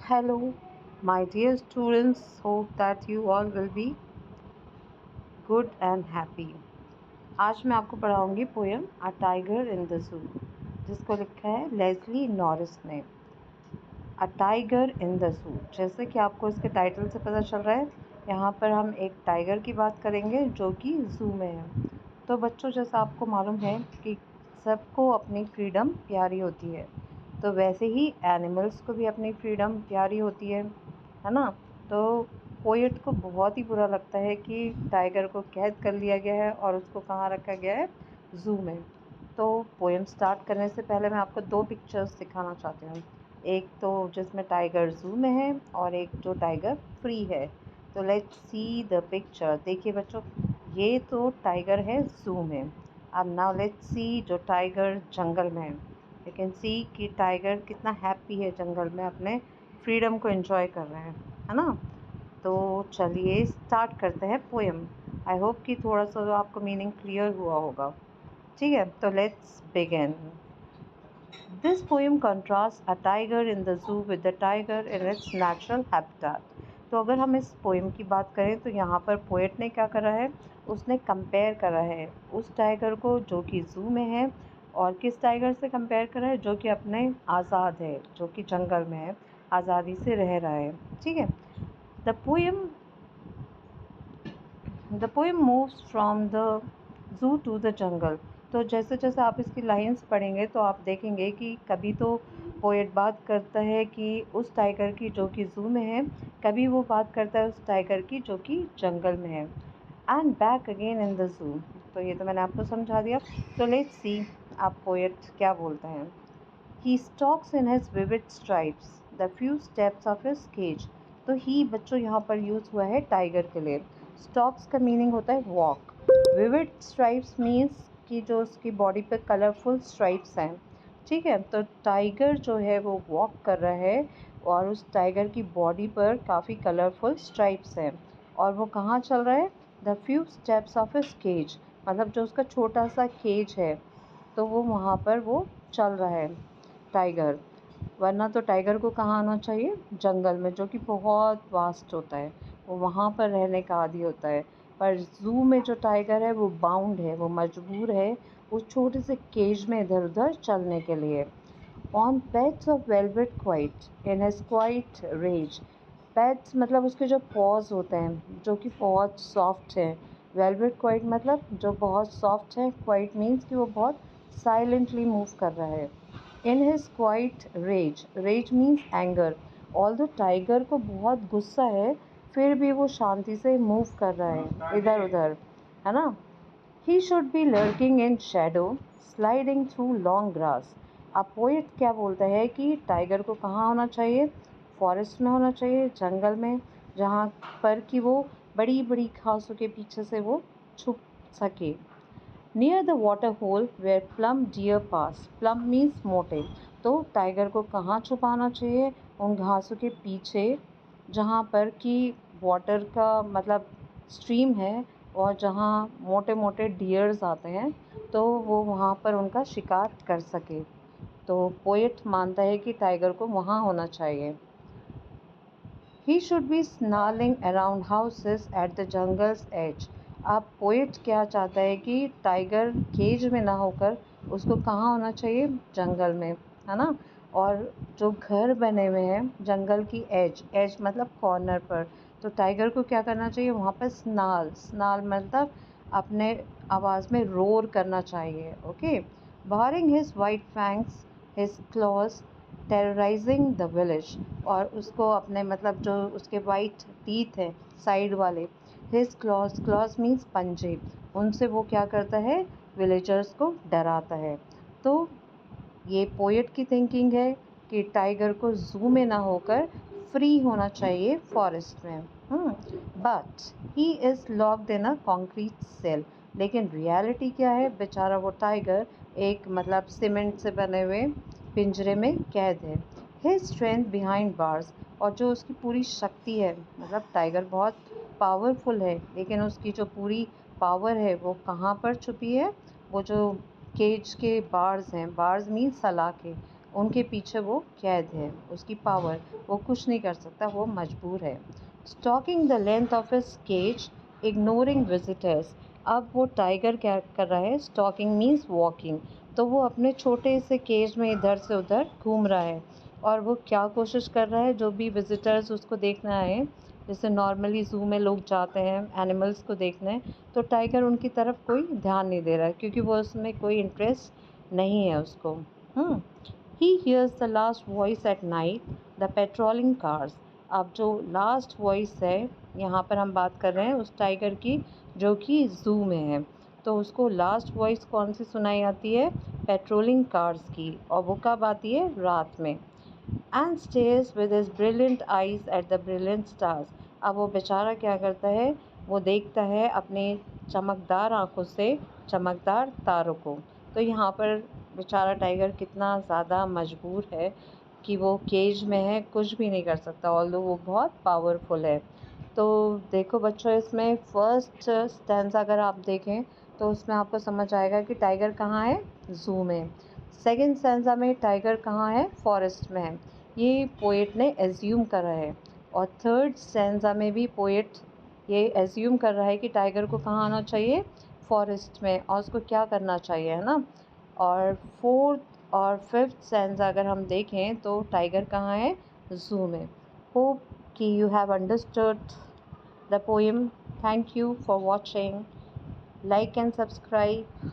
Hello, my dear students. Hope that you all will be good and happy. आज मैं आपको पढ़ाऊंगी poem a tiger in the zoo, जिसको लिखा है लेस्ली नॉरिस ने। अ टाइगर इन द जू, जैसे कि आपको इसके टाइटल से पता चल रहा है, यहाँ पर हम एक टाइगर की बात करेंगे जो कि जू में है। तो बच्चों, जैसा आपको मालूम है कि सबको अपनी फ्रीडम प्यारी होती है, तो वैसे ही एनिमल्स को भी अपनी फ्रीडम प्यारी होती है ना। तो पोएट को बहुत ही बुरा लगता है कि टाइगर को कैद कर लिया गया है और उसको कहाँ रखा गया है, ज़ू में। तो पोएम स्टार्ट करने से पहले मैं आपको दो पिक्चर्स दिखाना चाहती हूँ। एक तो जिसमें टाइगर ज़ू में है और एक जो टाइगर फ्री है। तो लेट्स सी द पिक्चर। देखिए बच्चों, ये तो टाइगर है ज़ू में। अब नाउ लेट्स सी जो टाइगर जंगल में है। यू कैन सी कि टाइगर कितना हैप्पी है जंगल में, अपने फ्रीडम को एंजॉय कर रहे हैं, है ना। तो चलिए स्टार्ट करते हैं पोएम। आई होप कि थोड़ा सा जो आपको मीनिंग क्लियर हुआ होगा। ठीक है, तो let's begin. This poem contrast a tiger in the जू with the tiger in its natural habitat. तो अगर हम इस पोएम की बात करें तो यहाँ पर पोएट ने क्या करा है, उसने कंपेयर करा है उस टाइगर को जो कि जू में है, और किस टाइगर से कंपेयर करा है, जो कि अपने आज़ाद है, जो कि जंगल में है, आज़ादी से रह रहा है। ठीक है। The poem the poem moves from the zoo to the jungle. तो जैसे जैसे आप इसकी लाइंस पढ़ेंगे तो आप देखेंगे कि कभी तो पोएट बात करता है कि उस टाइगर की जो कि जू में है, कभी वो बात करता है उस टाइगर की जो कि जंगल में है। And back again in the जू। तो ये तो मैंने आपको समझा दिया। तो लेट्स सी आप पोएट क्या बोलते हैं। He stalks in his vivid stripes the few steps of his cage। तो ही बच्चों यहाँ पर यूज़ हुआ है टाइगर के लिए। स्टॉक्स का मीनिंग होता है वॉक। विविड स्ट्राइप्स मीन्स कि जो उसकी बॉडी पे कलरफुल स्ट्राइप्स हैं। ठीक है, तो टाइगर जो है वो वॉक कर रहा है और उस टाइगर की बॉडी पर काफ़ी कलरफुल स्ट्राइप्स हैं। और वो कहाँ चल रहा है, the few steps of his cage, मतलब जो उसका छोटा सा केज है, तो वो वहाँ पर वो चल रहा है टाइगर। वरना तो टाइगर को कहाँ आना चाहिए, जंगल में, जो कि बहुत वास्ट होता है, वो वहाँ पर रहने का आदी होता है। पर ज़ू में जो टाइगर है वो बाउंड है, वो मजबूर है उस छोटे से केज में इधर उधर चलने के लिए। On pads of velvet quiet in his quiet rage. Pads मतलब उसके जो पॉज होते हैं जो कि बहुत सॉफ्ट है। वेलवेट क्वाइट मतलब जो बहुत सॉफ्ट है। क्वाइट मीन्स कि वो बहुत साइलेंटली मूव कर रहा है। In his quiet rage, rage means anger. ऑल दो टाइगर को बहुत गुस्सा है, फिर भी वो शांति से मूव कर रहा है इधर उधर, है ना। ही should B lurking in shadow sliding through long grass. अब पोइट क्या बोलता है कि टाइगर को कहाँ होना चाहिए, फॉरेस्ट में होना चाहिए, जंगल में, जहाँ पर कि वो बड़ी बड़ी घासों के पीछे से वो छुप सके। Near the water hole where plump deer pass. Plump means मोटे। तो टाइगर को कहाँ छुपाना चाहिए, उन घासों के पीछे जहाँ पर कि वाटर का मतलब स्ट्रीम है, और जहाँ मोटे मोटे डियर्स आते हैं, तो वो वहाँ पर उनका शिकार कर सके। तो पोएट मानता है कि टाइगर को वहाँ होना चाहिए। He should be snarling around houses at the jungle's edge. अब पोएट क्या चाहता है कि टाइगर केज में ना होकर उसको कहाँ होना चाहिए, जंगल में, है ना। और जो घर बने हुए हैं जंगल की एज, एज मतलब कॉर्नर पर, तो टाइगर को क्या करना चाहिए, वहाँ पर स्नाल, स्नाल मतलब अपने आवाज़ में रोर करना चाहिए। Okay. Baring his white fangs his claws terrorising the village. और उसको अपने मतलब जो उसके वाइट टीथ हैं साइड वाले, हिज क्लॉज, क्लॉज मीन्स पंजे, उनसे वो क्या करता है, विलेजर्स को डराता है। तो ये पोएट की थिंकिंग है कि टाइगर को जू में ना होकर फ्री होना चाहिए फॉरेस्ट में। But he is locked in a concrete cell. लेकिन रियलिटी क्या है, बेचारा वो टाइगर एक मतलब सीमेंट से बने हुए पिंजरे में कैद है। His strength behind bars. और जो उसकी पूरी शक्ति है, मतलब टाइगर बहुत पावरफुल है, लेकिन उसकी जो पूरी पावर है वो कहाँ पर छुपी है, वो जो केज के बार्स हैं, बार्स मीन सलाखें, उनके पीछे वो कैद है, उसकी पावर, वो कुछ नहीं कर सकता, वो मजबूर है। Stalking the length of his cage, ignoring visitors. अब वो टाइगर क्या कर रहा है, स्टॉकिंग मीन्स वॉकिंग, तो वो अपने छोटे से केज में इधर से उधर घूम रहा है और वो क्या कोशिश कर रहा है, जो भी विजिटर्स उसको देखना है, जैसे नॉर्मली ज़ू में लोग जाते हैं एनिमल्स को देखने, तो टाइगर उनकी तरफ कोई ध्यान नहीं दे रहा है क्योंकि वो उसमें कोई इंटरेस्ट नहीं है उसको। He hears the last voice at night, the patrolling cars. अब जो लास्ट वॉइस है, यहाँ पर हम बात कर रहे हैं उस टाइगर की जो कि ज़ू में है, तो उसको लास्ट वॉइस कौन सी सुनाई आती है, पेट्रोलिंग कार्स की, और वो कब आती है, रात में। And stairs with his brilliant eyes at the brilliant stars. अब वो बेचारा क्या करता है, वो देखता है अपने चमकदार आँखों से चमकदार तारों को। तो यहाँ पर बेचारा टाइगर कितना ज़्यादा मजबूर है कि वो केज में है, कुछ भी नहीं कर सकता, ऑल्दो वो बहुत पावरफुल है। तो देखो बच्चों, इसमें फर्स्ट स्टैंज़ा अगर आप देखें तो उसमें आपको समझ आएगा कि टाइगर कहाँ है, ज़ू में। सेकंड स्टैंज़ा में टाइगर कहाँ है, फॉरेस्ट में है, ये पोएट ने एज्यूम करा है। और थर्ड स्टैंज़ा में भी पोएट ये एज्यूम कर रहा है कि टाइगर को कहाँ आना चाहिए, फॉरेस्ट में, और उसको क्या करना चाहिए, है ना। और फोर्थ और फिफ्थ स्टैंज़ा अगर हम देखें तो टाइगर कहाँ है, ज़ू में। होप कि you have understood the poem. Thank you for watching. Like and subscribe.